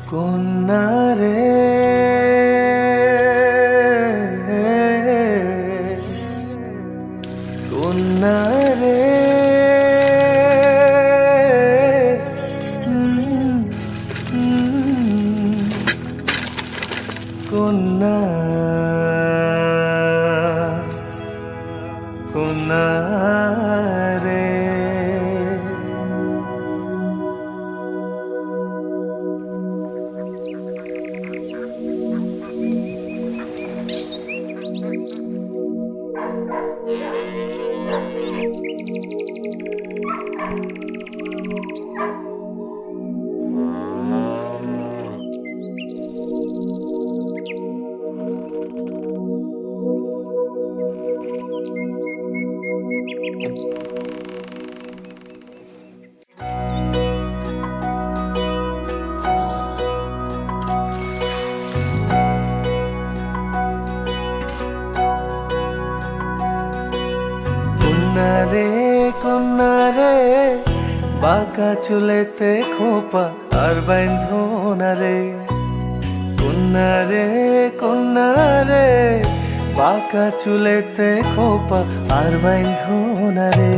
কন্যা রে কন্যা রে কন্যা কন্যা রে কন্যা রে কন্যা রে বাঁকা চুলেতে খোপা আর বাইন্ধো না রে কন্যা রে কন্যা রে বাঁকা চুলেতে খোপা আর বাইন্ধো না রে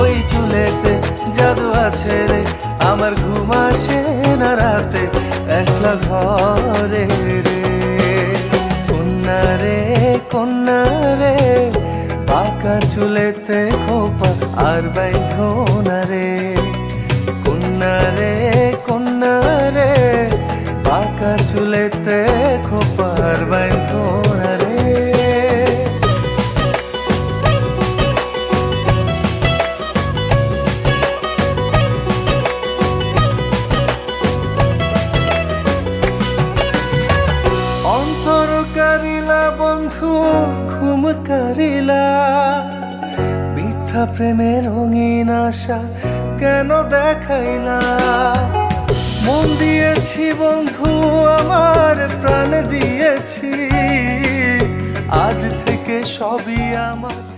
ওই চুলেতে জাদু আছে রে আমার ঘুম আসে না রাতে একলা ঘরে রে কন্যা রে কন্যা রে বাঁকা চুলেতে খোপা আর বাইন্ধো না রে কন্যা রে কন্যা রে বাঁকা চুলেতে খোপা আর বাইন্ধো না রে অন্তর কারিলা বন্ধু ঘুম কারিলা মিথ্যা প্রেমের রঙিন আশা কেন দেখাইলা মন দিয়েছি বন্ধু আমার প্রাণ দিয়েছি আজ থেকে সবই আমার